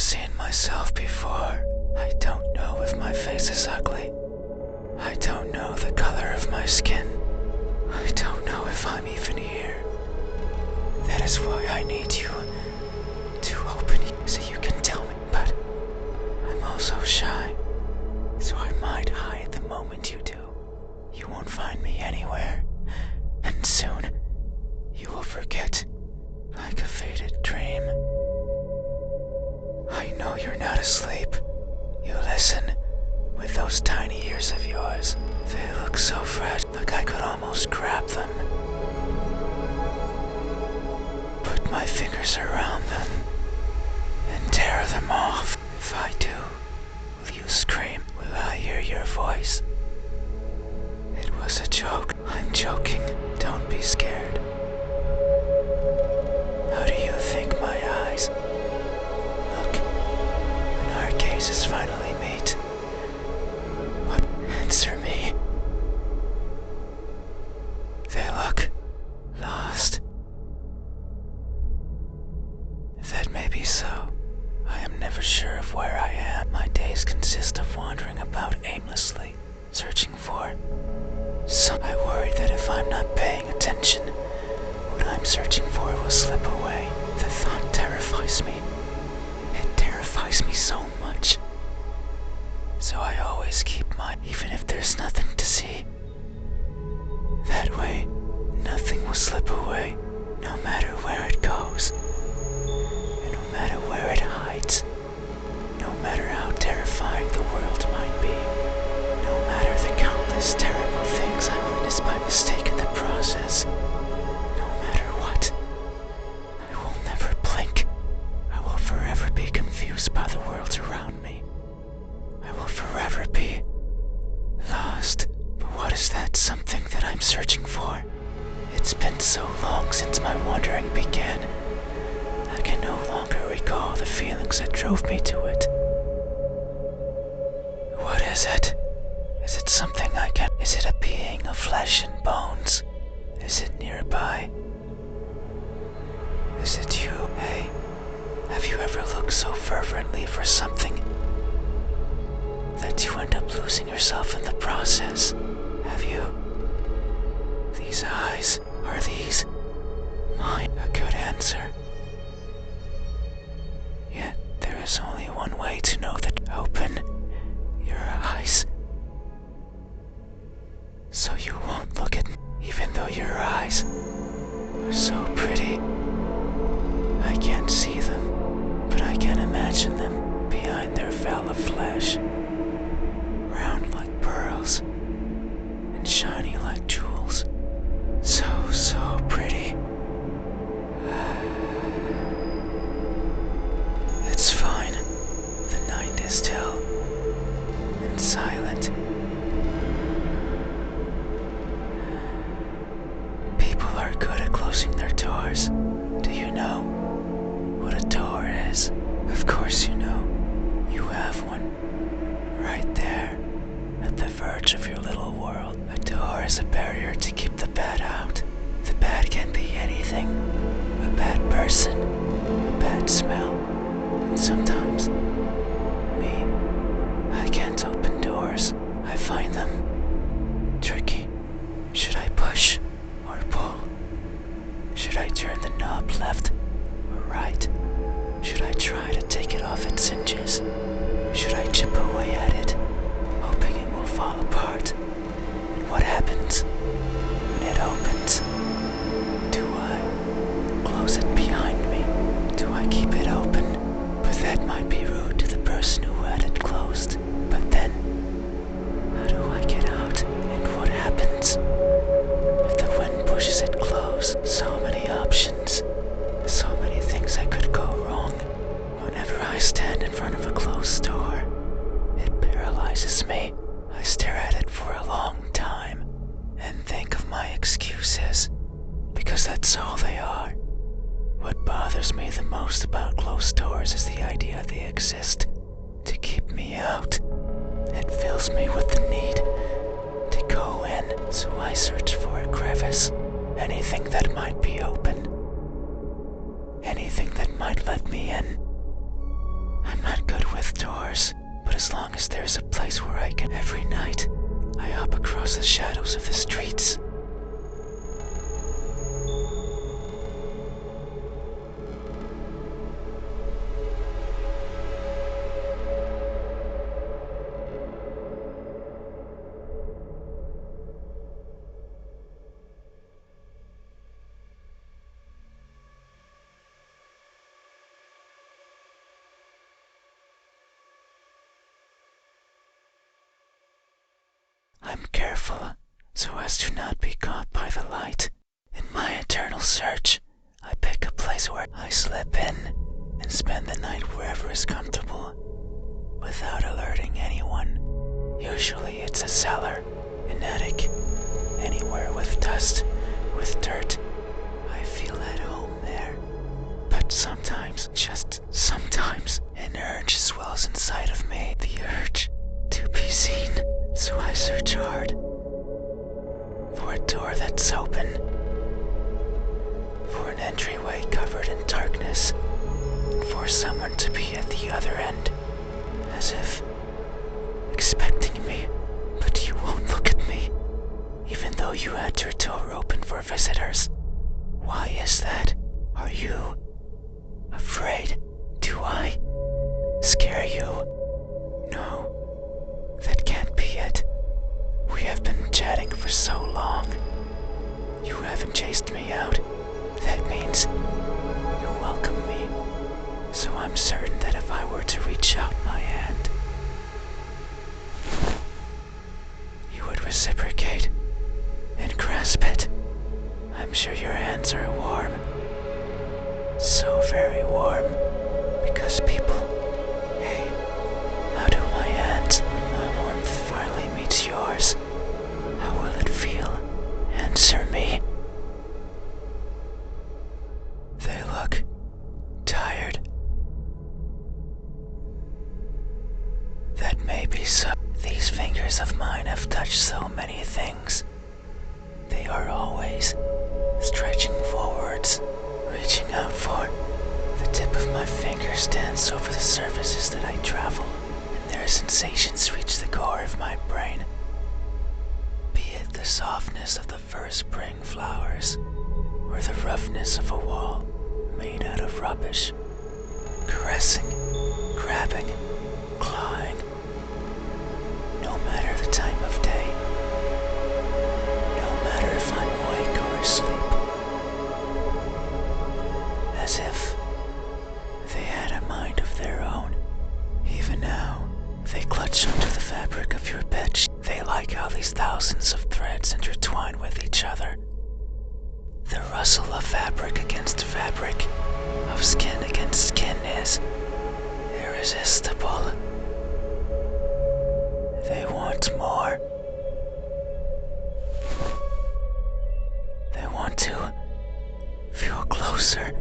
seen myself before. I don't know if my face is ugly. I don't know the color of my skin. I don't know if I'm even here. That is why I need you to open it so you can tell me. But I'm also shy, so I might hide the moment you do. You won't find me anywhere, and soon you will forget like a faded dream. I know you're not asleep. You listen with those tiny ears of yours. They look so fragile, like I could almost grab them. Put my fingers around them and tear them off. If I do, will you scream? Will I hear your voice? It was a joke. I'm joking. Don't be scared. How do you think my eyes look when our gazes finally meet? What? Answer me. They look lost. That may be so. I am never sure of where I am. My days consist of wandering about aimlessly, searching for. So I worry that if I'm not paying attention, what I'm searching for will slip away. The thought terrifies me. It terrifies me so much. So I always keep mine, even if there's nothing to see. That way, nothing will slip away, no matter where it goes. And no matter where it hides. No matter how terrifying the world might be. No matter the countless terrible things I witnessed by mistake in the process. No matter what, I will never blink. I will forever be confused by the world around me. I will forever be lost. But what is that something that I'm searching for? It's been so long since my wandering began. I can no longer recall the feelings that drove me to it. What is it? Is it something I can... Is it a being of flesh and bones? Is it nearby? Is it you? Hey, have you ever looked so fervently for something that you end up losing yourself in the process? Have you? These eyes, are these mine? A good answer. Yet there is only one way to know that. Open your eyes. So you won't look at me, even though your eyes are so pretty. I can't see them, but I can imagine them behind their veil of flesh. Round like pearls, and shiny like jewels. So pretty. It's fine. The night is still and silent. People are good at closing their doors. Do you know what a door is? Of course you know. You have one. Right there, at the verge of your little world. A door is a barrier to keep the bad out. The bad can be anything. A bad person, a bad smell, and sometimes me. I can't open doors. I find them tricky. Should I push or pull? Should I turn the knob left or right? Should I try to take it off its hinges? Should I chip away at it, hoping it will fall apart? And what happens when it opens? Do I close it behind me? Do I keep it open? But that might be rude to the person who had it closed. But then, how do I get out? And what happens if the wind pushes it closed? So many options. So many things that could go wrong. Whenever I stand in front of a closed door, it paralyzes me. I stare at it for a long time and think of my excuses, because that's all they are. What bothers me the most about closed doors is the idea they exist to keep me out. It fills me with the need to go in, so I search for a crevice, anything that might be open, anything that might let me in. I'm I'm not good with doors, but as long as there's a place where I can, every night, I hop across the shadows of the streets. I'm careful so as to not be caught by the light. In my eternal search, I pick a place where I slip in and spend the night wherever is comfortable, without alerting anyone. Usually it's a cellar, an attic, anywhere with dust, with dirt. I feel at home there. But sometimes, just sometimes, an urge swells inside of me. The urge to be seen. So I search hard for a door that's open, for an entryway covered in darkness, and for someone to be at the other end, as if expecting me, but you won't look at me, even though you had your door open for visitors. Why is that? Are you afraid? Do I scare you? No. That can't be it. We have been chatting for so long. You haven't chased me out. That means you welcome me. So I'm certain that if I were to reach out my hand, you would reciprocate and grasp it. I'm sure your hands are warm. So very warm. Because people, hey, how do my hands? My warmth finally meets yours. How will it feel? Answer me. They look tired. That may be so. These fingers of mine have touched so many things. They are always stretching forwards, reaching out for. The tip of my fingers dance over the surfaces that I travel. Their sensations reach the core of my brain. Be it the softness of the first spring flowers, or the roughness of a wall made out of rubbish. Caressing, grabbing, clawing. No matter the time of day. No matter if I'm awake or asleep. As if they had a mind of their own. Even now, they clutch onto the fabric of your bed. They like how these thousands of threads intertwine with each other. The rustle of fabric against fabric, of skin against skin is irresistible. They want more. They want to feel closer.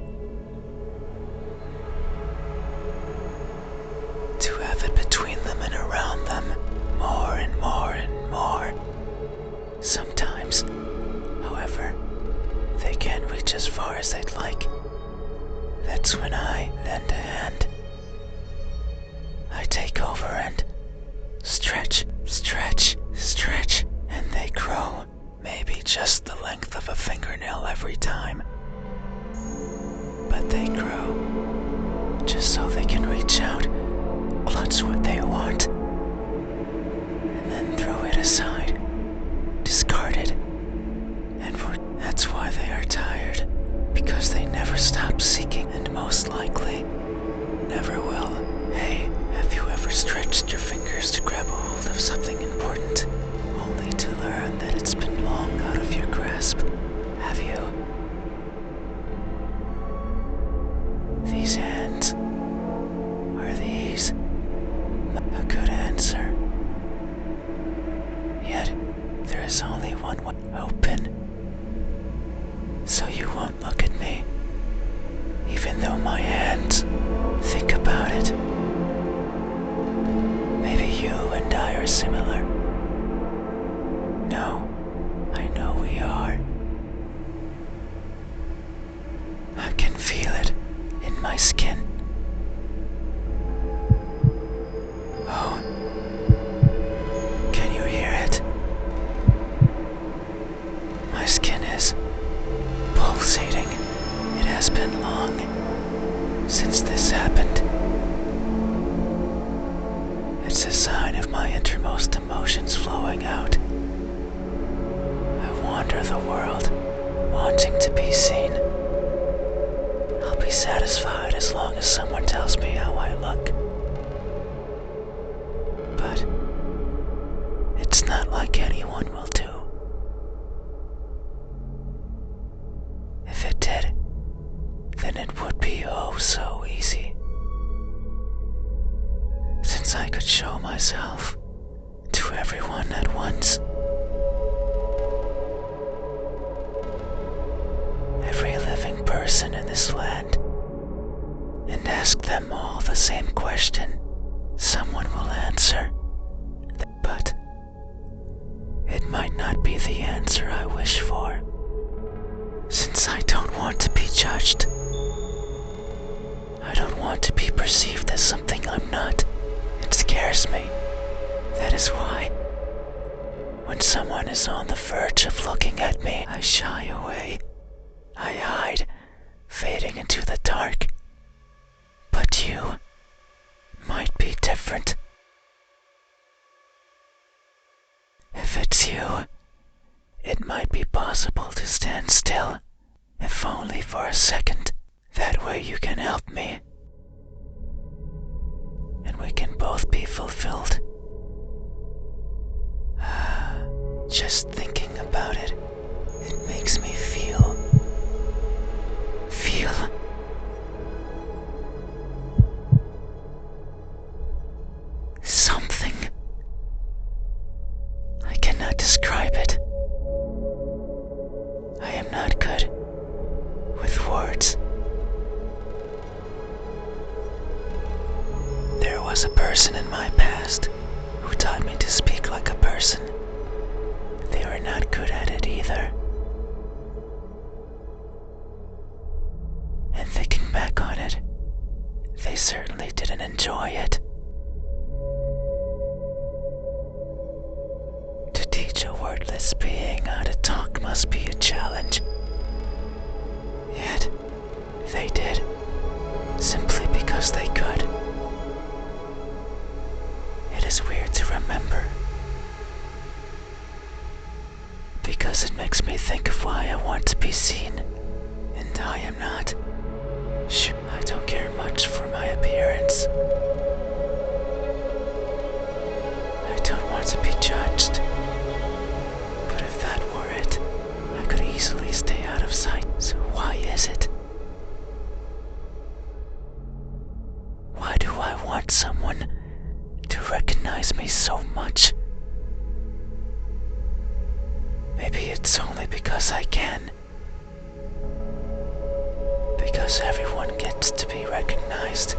To have it between them and around them, more and more and more. Sometimes, however, they can't reach as far as they'd like. That's when I lend a hand. I take over and stretch, stretch, stretch, and they grow. Maybe just the length of a fingernail every time. But they grow, just so they can reach out, clutch what they want, and then throw it aside, discard it. And that's why they are tired, because they never stop seeking and most likely never will. Hey, have you ever stretched your fingers to grab a hold of something important, only to learn that it's been long out of your grasp? Have you? These hands, are these a good answer? Yet, there is only one way open. So you won't look at me, even though my hands think about it. Maybe you and I are similar. No, I know we are. I can feel it in my skin. innermost emotions flowing out. I wander the world, wanting to be seen. I'll be satisfied as long as someone tells me how I look. But it's not like anyone will do. If it did, then it would be oh so easy. Since I could show myself to everyone at once. Every living person in this land, and ask them all the same question, someone will answer. But it might not be the answer I wish for, since I don't want to be judged. I don't want to be perceived as something I'm not. It scares me. That is why, when someone is on the verge of looking at me, I shy away. I hide, fading into the dark. But you might be different. If it's you, it might be possible to stand still, if only for a second. That way you can help me, and we can both be fulfilled. Just thinking about it, it makes me feel something. I cannot describe it. I am not good with words. There was a person in my past who taught me to speak like a person. They were not good at it either. And thinking back on it, they certainly didn't enjoy it. To teach a wordless being how to talk must be a challenge. Yet, they did, simply because they could. It is weird to remember, because it makes me think of why I want to be seen, and I am not. I don't care much for my appearance. I don't want to be judged. But if that were it, I could easily stay out of sight. So why is it? Why do I want someone to recognize me so much? Maybe it's only because I can. Because everyone gets to be recognized.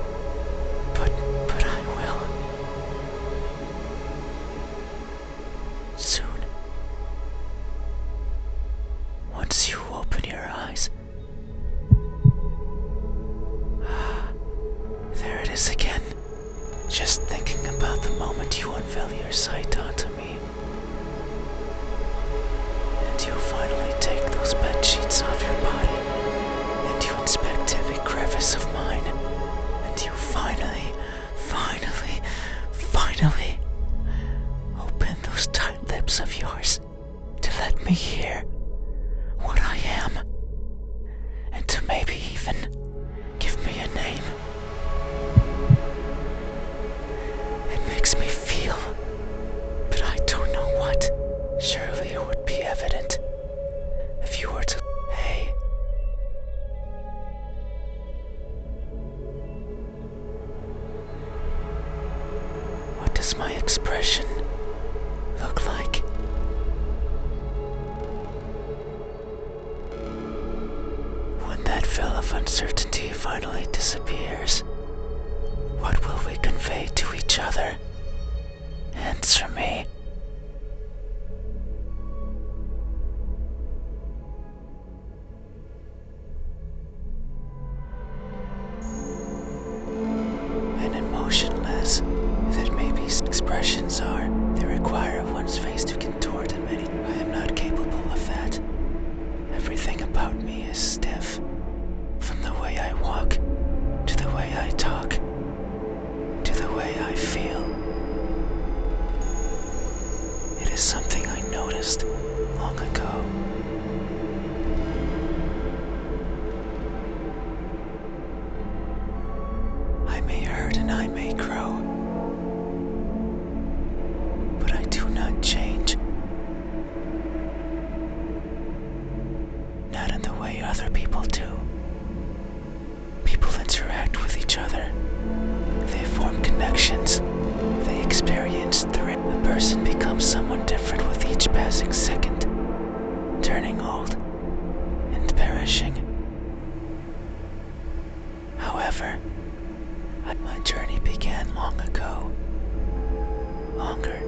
But I will. Soon. Once you open your eyes. There it is again. Just thinking about the moment you unveil your sight onto me. And you finally take those bed sheets off your body. And you inspect every crevice of mine. And you finally open those tight lips of yours to let me hear what I am. And to maybe even give me a name. It makes me feel, but I don't know what. Surely it would be evident if you were to, hey. What does my expression look like? When that veil of uncertainty finally disappears, what will we convey to each other? Answer me. And emotionless, that maybe expressions are, they require one's face to contort in many. I am not capable of that. Everything about me is stiff. From the way I walk, to the way I talk, to the way I feel. exist long ago. I may hurt and I may grow, but I do not change. Not in the way other people do. People interact with each other. They form connections. They experience threat. A person becomes someone different with each passing second, turning old and perishing. However, my journey began long ago. Longer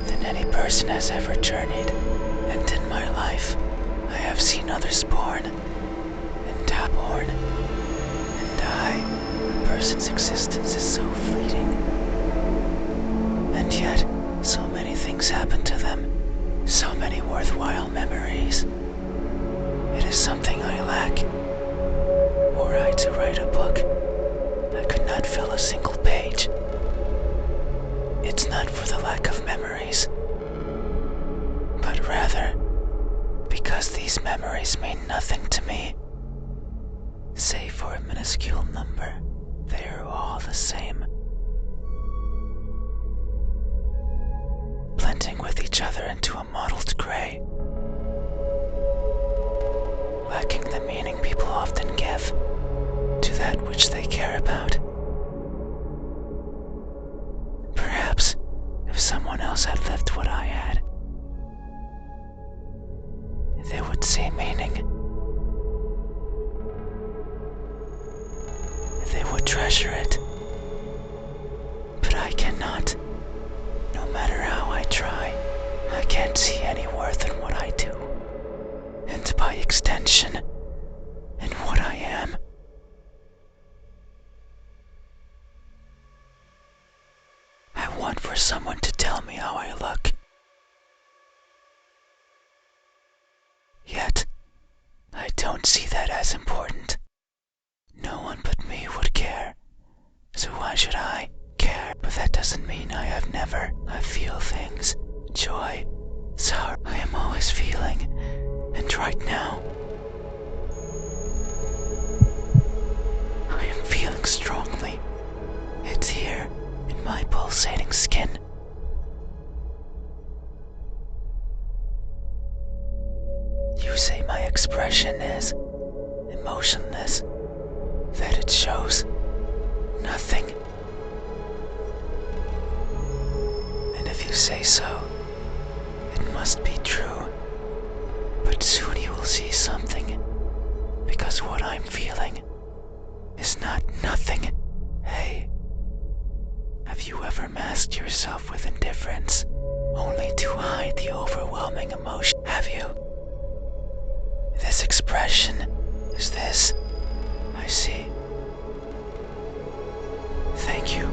than any person has ever journeyed. And in my life, I have seen others born and die born and die. A person's existence is so fleeting. And yet, so many things happen to them. So many worthwhile memories. It is something I lack. Were I to write a book, I could not fill a single page. It's not for the lack of memories, but rather because these memories mean nothing to me. Save for a minuscule number, they are all the same. Blending with each other into a mottled gray, lacking the meaning people often give to that which they care about. Perhaps if someone else had lived what I had, they would see meaning. They would treasure it. But I cannot. No matter how I try, I can't see any worth in what I do. And by extension, in what I am. I want for someone to tell me how I look. Yet, I don't see that as important. No one but me would care. So why should I care? But that doesn't mean I have never. I feel things. Joy, sorrow. I am always feeling. And right now, I am feeling strongly. It's here, in my pulsating skin. You say my expression is emotionless, that it shows nothing. And if you say so, it must be true. But soon you will see something, because what I'm feeling is not nothing. Hey, have you ever masked yourself with indifference, only to hide the overwhelming emotion? Have you? This expression is this. I see. Thank you.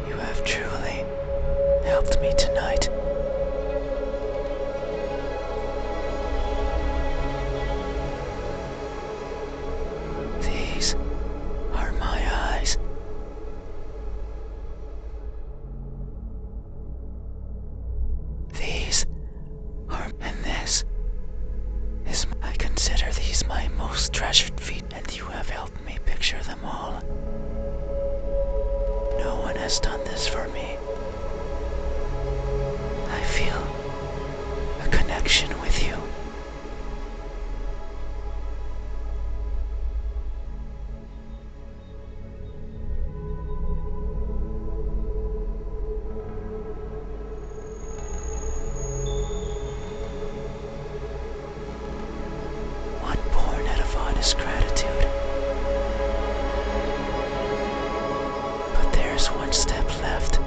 You have truly helped me tonight. These are my eyes. These are, and this is, I consider these my most treasured feet, and you have helped me picture them all. No one has done this for me. I feel a connection with you. One born out of honest gratitude. But there's one step left.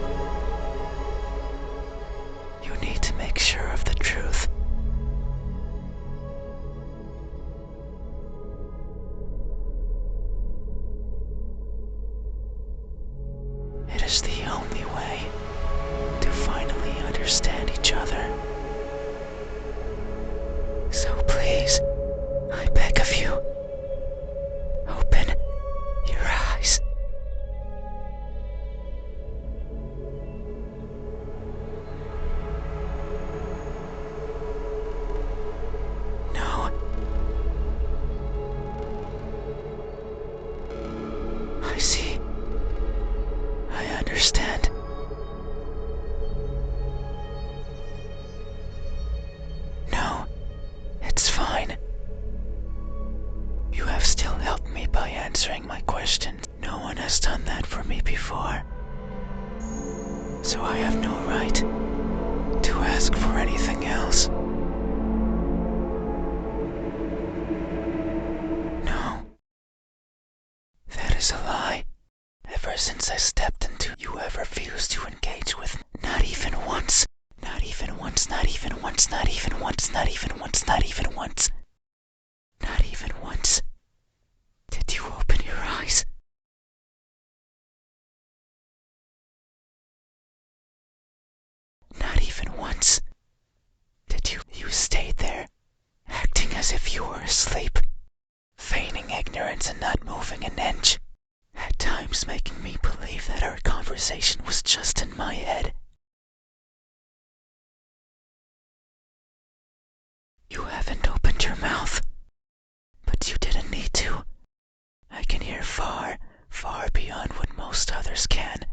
answering my questions. No one has done that for me before. So I have no right to ask for anything else. No, that is a lie. Ever since I stepped into, you have refused to engage with me. Not even once. Not even once, not even once, not even once, not even once, not even once. Not even once. Did you open your eyes? Not even once. Did you? You stayed there, acting as if you were asleep, feigning ignorance and not moving an inch, at times making me believe that our conversation was just in my head. You haven't opened your mouth, but you didn't need to. I can hear far, far beyond what most others can.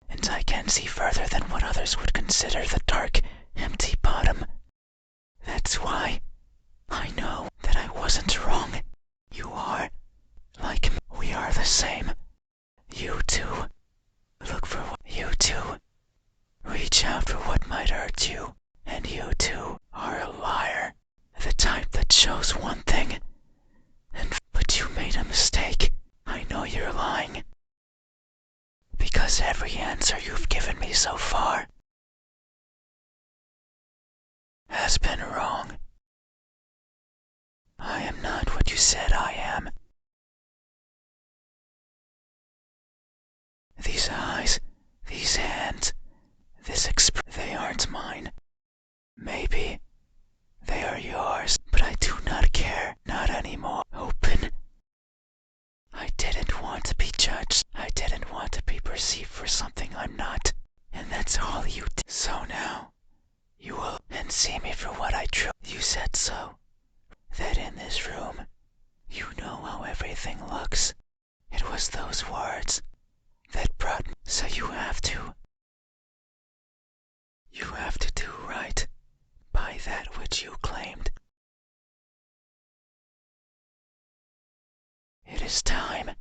And I can see further than what others would consider the dark, empty bottom. That's why I know that I wasn't wrong. You are. Like me. We are the same. You too. Look for what you too. Reach out for what might hurt you. And you too are a liar. The type that shows one thing. But you made a mistake. I know you're lying. Because every answer you've given me so far has been wrong. I am not what you said I am. These eyes, these hands, they aren't mine. Maybe they are yours, but I do not care, not anymore. Open. I didn't want to be judged. I didn't want to be perceived for something I'm not. And that's all you did. So now, you will and see me for what I truly. You said so. That in this room, you know how everything looks. It was those words that brought me. So you have to. You have to do right by that which you claimed. It is time.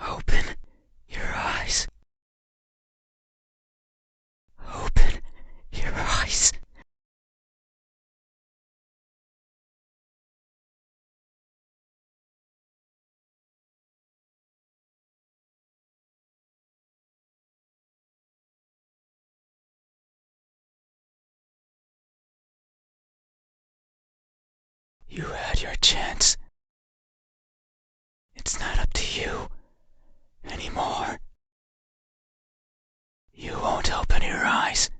Open your eyes. Open your eyes. You had your chance. It's not up to you anymore. You won't open your eyes.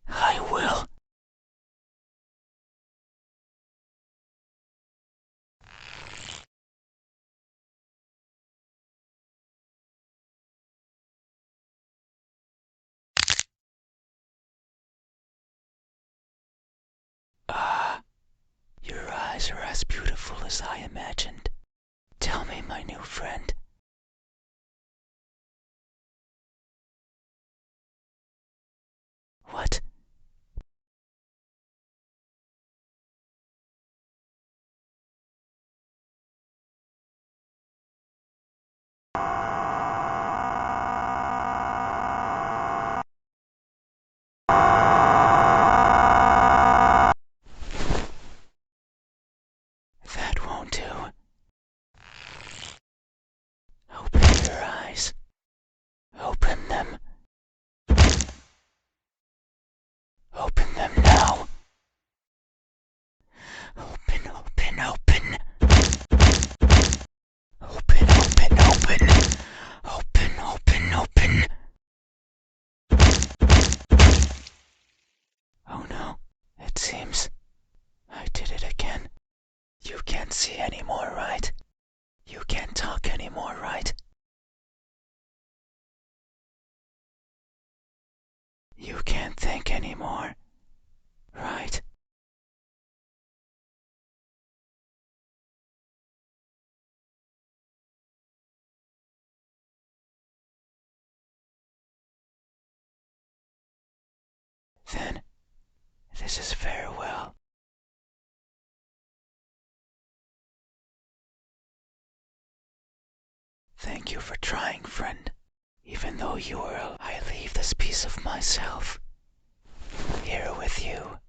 I will. Ah, your eyes are as beautiful as I imagined. Tell me, my new friend. What? That won't do. Open your eyes. Open them. Open them now. Open, open, open. Open, open, open. Open, open, open. Oh no, it seems I did it again. You can't see anymore, right? You can't talk anymore, right? You can't think anymore, right? This is farewell. Thank you for trying, friend. Even though you were ill, I leave this piece of myself here with you.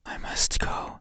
I must go.